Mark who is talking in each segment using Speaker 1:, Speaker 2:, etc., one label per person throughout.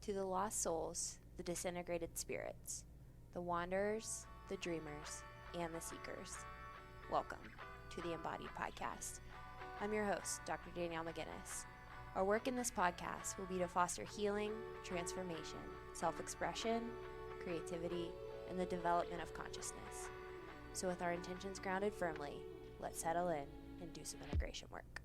Speaker 1: To the lost souls, the disintegrated spirits, the wanderers, the dreamers, and the seekers, welcome to the Embodied Podcast. I'm your host, Dr. Danielle McGinnis. Our work in this podcast will be to foster healing, transformation, self-expression, creativity, and the development of consciousness. So with our intentions grounded firmly, let's settle in and do some integration work.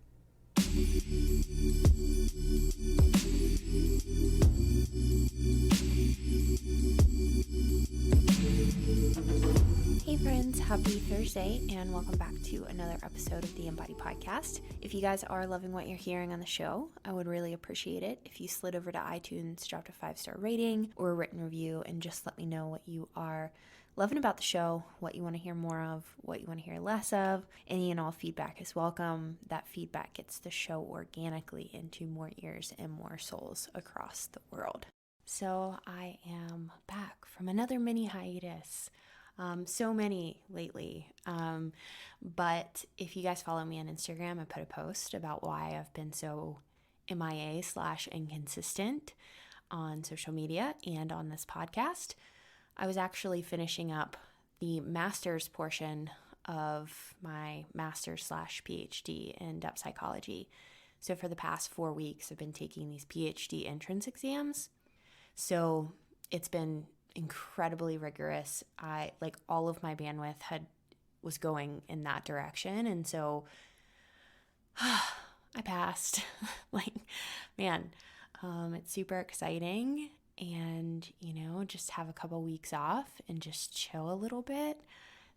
Speaker 1: Hey friends, happy Thursday and welcome back to another episode of the Embodied Podcast. If you guys are loving what you're hearing on the show, I would really appreciate it if you slid over to iTunes, dropped a 5-star rating or a written review, and just let me know what you are loving about the show, what you want to hear more of, what you want to hear less of. Any and all feedback is welcome. That feedback gets the show organically into more ears and more souls across the world. So I am back from another mini hiatus. So many lately. But if you guys follow me on Instagram, I put a post about why I've been so MIA/inconsistent on social media and on this podcast. I was actually finishing up the master's portion of my master's/PhD in depth psychology. So for the past 4 weeks, I've been taking these PhD entrance exams. So it's been incredibly rigorous. All of my bandwidth was going in that direction. And so I passed. It's super exciting. And, just have a couple weeks off and just chill a little bit.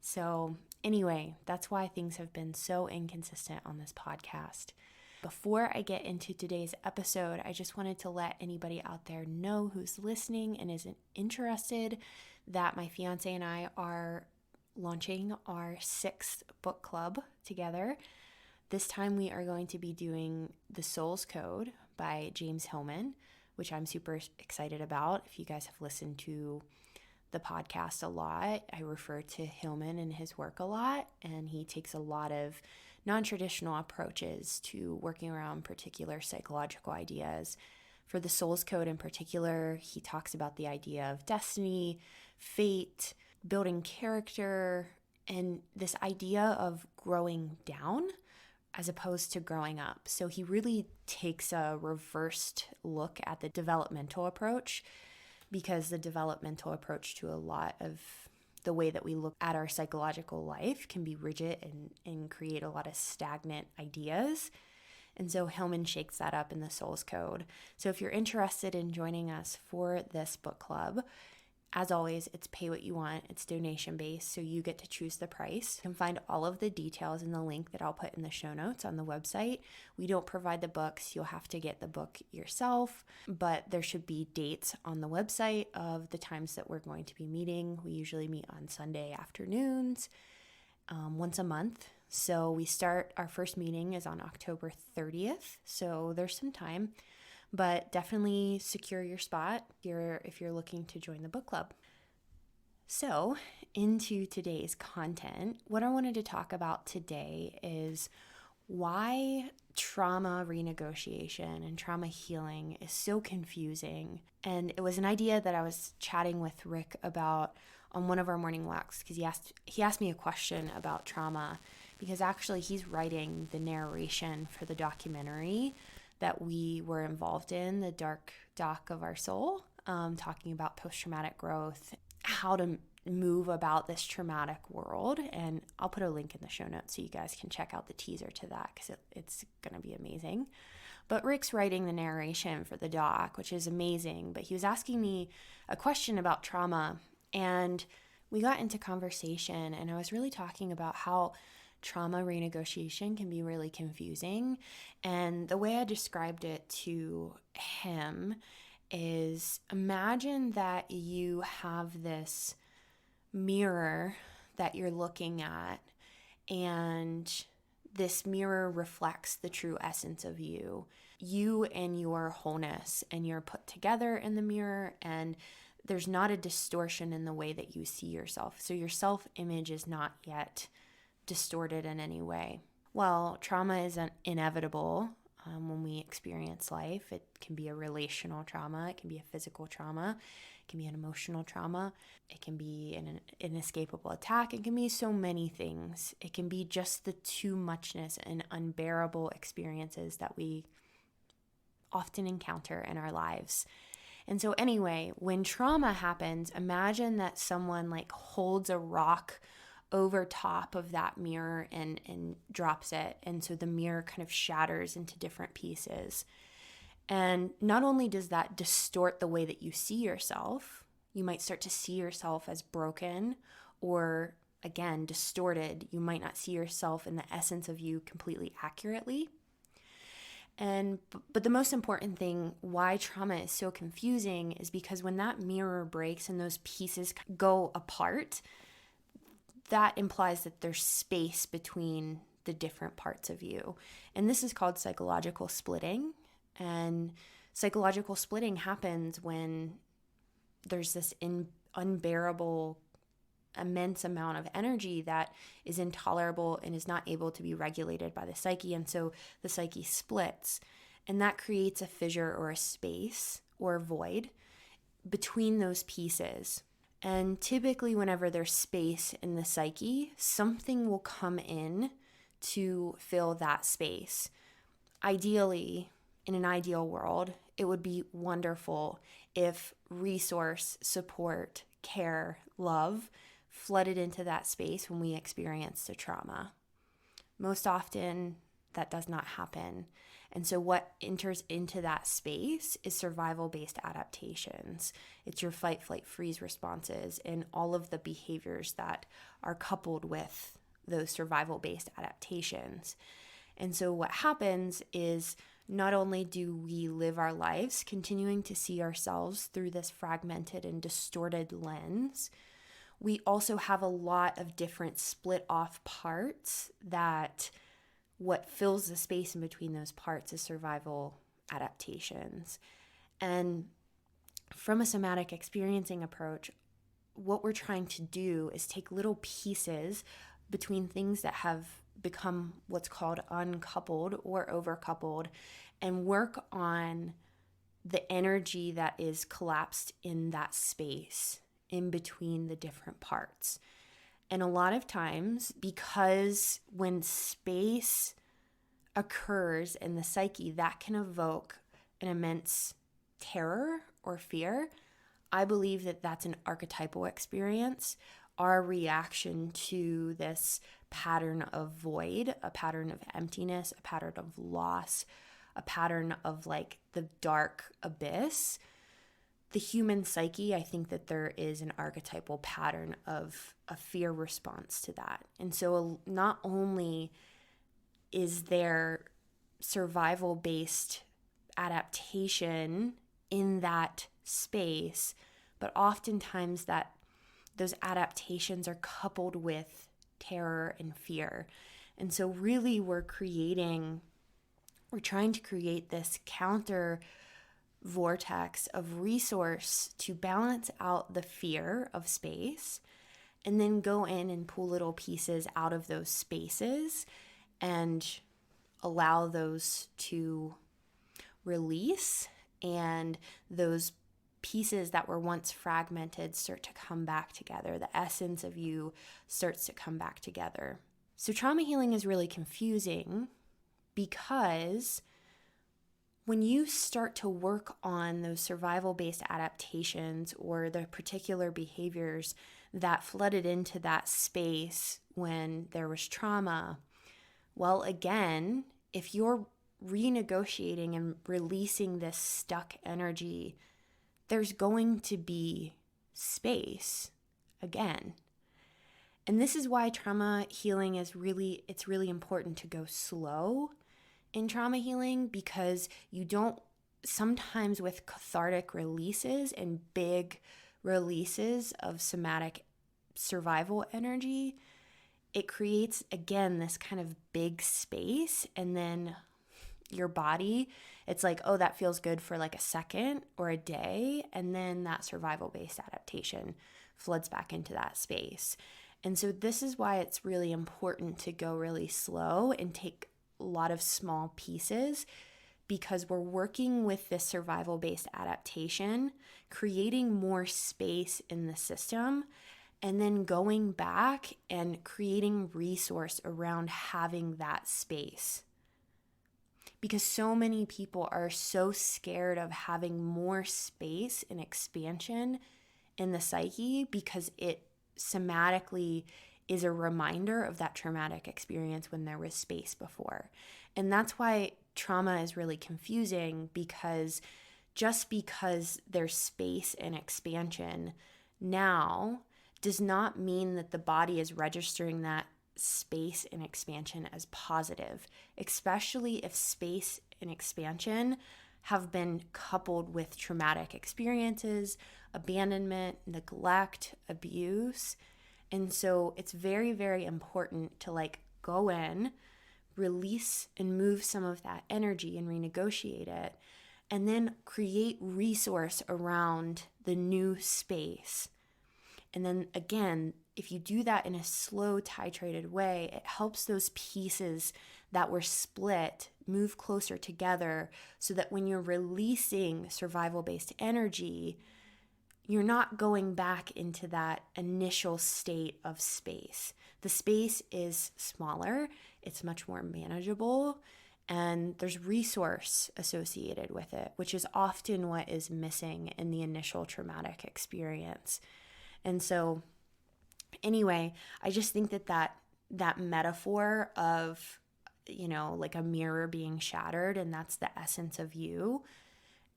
Speaker 1: So anyway, that's why things have been so inconsistent on this podcast. Before I get into today's episode, I just wanted to let anybody out there know who's listening and isn't interested that my fiance and I are launching our 6th book club together. This time we are going to be doing The Soul's Code by James Hillman, which I'm super excited about. If you guys have listened to the podcast a lot, I refer to Hillman and his work a lot, and he takes a lot of non-traditional approaches to working around particular psychological ideas. For the Soul's Code in particular, he talks about the idea of destiny, fate, building character, and this idea of growing down as opposed to growing up. So he really takes a reversed look at the developmental approach, because the developmental approach to a lot of the way that we look at our psychological life can be rigid and create a lot of stagnant ideas. And so Hillman shakes that up in the Soul's Code. So if you're interested in joining us for this book club, as always, it's pay what you want. It's donation-based, so you get to choose the price. You can find all of the details in the link that I'll put in the show notes on the website. We don't provide the books. You'll have to get the book yourself, but there should be dates on the website of the times that we're going to be meeting. We usually meet on Sunday afternoons, once a month. So our first meeting is on October 30th, so there's some time. But definitely secure your spot if you're looking to join the book club. So into today's content, what I wanted to talk about today is why trauma renegotiation and trauma healing is so confusing. And it was an idea that I was chatting with Rick about on one of our morning walks, because he asked me a question about trauma, because actually he's writing the narration for the documentary that we were involved in, the Dark Doc of Our Soul, talking about post-traumatic growth, how to move about this traumatic world. And I'll put a link in the show notes so you guys can check out the teaser to that, because it's going to be amazing. But Rick's writing the narration for the doc, which is amazing. But he was asking me a question about trauma, and we got into conversation, and I was really talking about how trauma renegotiation can be really confusing. And the way I described it to him is, imagine that you have this mirror that you're looking at, and this mirror reflects the true essence of you and your wholeness, and you're put together in the mirror, and there's not a distortion in the way that you see yourself. So your self-image is not yet distorted in any way. Well, trauma is inevitable. when we experience life. It can be a relational trauma, it can be a physical trauma, it can be an emotional trauma, it can be an inescapable attack, it can be so many things. It can be just the too muchness and unbearable experiences that we often encounter in our lives. And so anyway, when trauma happens, imagine that someone like holds a rock over top of that mirror and drops it. And so the mirror kind of shatters into different pieces. And not only does that distort the way that you see yourself, you might start to see yourself as broken or, again, distorted. You might not see yourself in the essence of you completely accurately. But the most important thing why trauma is so confusing is because when that mirror breaks and those pieces go apart, that implies that there's space between the different parts of you. And this is called psychological splitting. And psychological splitting happens when there's this unbearable, immense amount of energy that is intolerable and is not able to be regulated by the psyche. And so the psyche splits, and that creates a fissure or a space or a void between those pieces. And typically whenever there's space in the psyche, something will come in to fill that space. Ideally, in an ideal world, it would be wonderful if resource, support, care, love flooded into that space when we experienced a trauma. Most often, that does not happen. And so what enters into that space is survival-based adaptations. It's your fight, flight, freeze responses and all of the behaviors that are coupled with those survival-based adaptations. And so what happens is not only do we live our lives continuing to see ourselves through this fragmented and distorted lens, we also have a lot of different split off parts that what fills the space in between those parts is survival adaptations. And from a somatic experiencing approach, what we're trying to do is take little pieces between things that have become what's called uncoupled or overcoupled and work on the energy that is collapsed in that space in between the different parts. And a lot of times, because when space occurs in the psyche, that can evoke an immense terror or fear. I believe that that's an archetypal experience, our reaction to this pattern of void, a pattern of emptiness, a pattern of loss, a pattern of like the dark abyss. The human psyche, I think that there is an archetypal pattern of a fear response to that. And so not only is there survival-based adaptation in that space, but oftentimes that those adaptations are coupled with terror and fear. And so really we're trying to create this counter vortex of resource to balance out the fear of space, and then go in and pull little pieces out of those spaces and allow those to release, and those pieces that were once fragmented start to come back together. The essence of you starts to come back together. So trauma healing is really confusing because when you start to work on those survival-based adaptations or the particular behaviors that flooded into that space when there was trauma, well, again, if you're renegotiating and releasing this stuck energy, there's going to be space again. And this is why trauma healing is really important to go slow in trauma healing, because you don't, sometimes with cathartic releases and big releases of somatic survival energy, it creates, again, this kind of big space, and then your body, it's like, oh, that feels good for like a second or a day, and then that survival-based adaptation floods back into that space. And so this is why it's really important to go really slow and take a lot of small pieces, because we're working with this survival-based adaptation, creating more space in the system, and then going back and creating resource around having that space. Because so many people are so scared of having more space and expansion in the psyche because it somatically is a reminder of that traumatic experience when there was space before. And that's why trauma is really confusing, because just because there's space and expansion now does not mean that the body is registering that space and expansion as positive, especially if space and expansion have been coupled with traumatic experiences, abandonment, neglect, abuse. And so it's very, very important to go in, release and move some of that energy and renegotiate it, and then create resource around the new space. And then again, if you do that in a slow, titrated way, it helps those pieces that were split move closer together, so that when you're releasing survival-based energy, you're not going back into that initial state of space. The space is smaller, it's much more manageable, and there's resource associated with it, which is often what is missing in the initial traumatic experience. And so anyway, I just think that metaphor of, like a mirror being shattered, and that's the essence of you,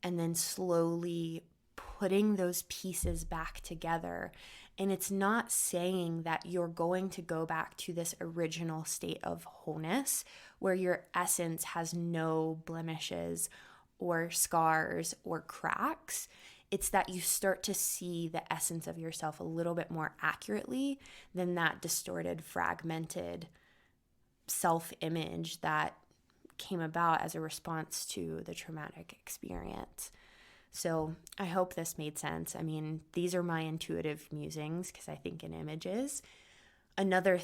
Speaker 1: and then slowly putting those pieces back together. And it's not saying that you're going to go back to this original state of wholeness where your essence has no blemishes or scars or cracks. It's that you start to see the essence of yourself a little bit more accurately than that distorted, fragmented self-image that came about as a response to the traumatic experience. So I hope this made sense. I mean, these are my intuitive musings because I think in images. Another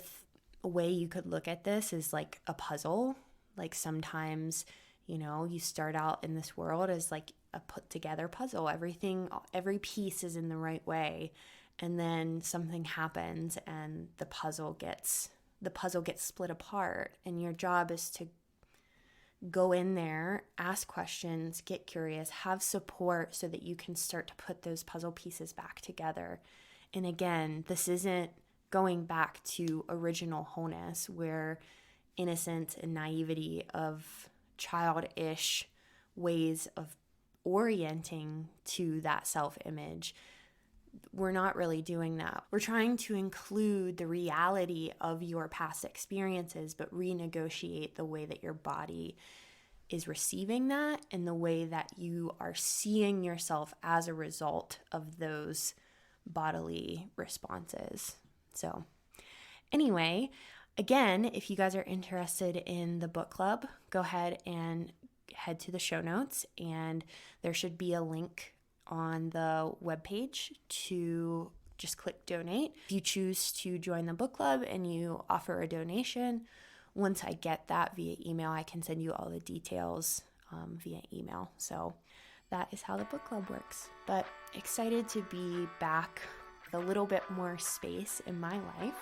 Speaker 1: way you could look at this is like a puzzle. Like sometimes, you start out in this world as like a put together puzzle. Every piece is in the right way. And then something happens and the puzzle gets split apart. And your job is to go in there, ask questions, get curious, have support so that you can start to put those puzzle pieces back together. And again, this isn't going back to original wholeness where innocence and naivety of childish ways of orienting to that self-image. We're not really doing that. We're trying to include the reality of your past experiences, but renegotiate the way that your body is receiving that and the way that you are seeing yourself as a result of those bodily responses. So anyway, again, if you guys are interested in the book club, go ahead and head to the show notes, and there should be a link on the webpage to just click donate. If you choose to join the book club and you offer a donation, once I get that via email, I can send you all the details via email. So that is how the book club works. But excited to be back with a little bit more space in my life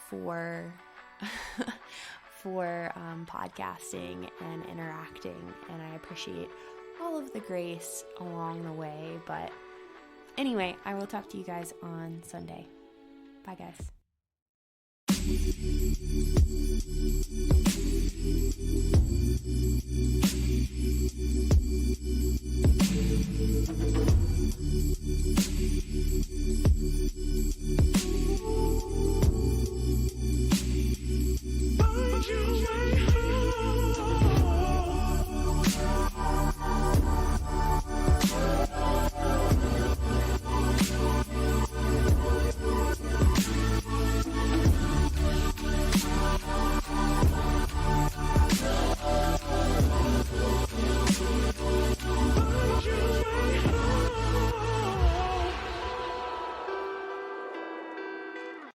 Speaker 1: for podcasting and interacting, and I appreciate all of the grace along the way. But anyway, I will talk to you guys on Sunday. Bye, guys.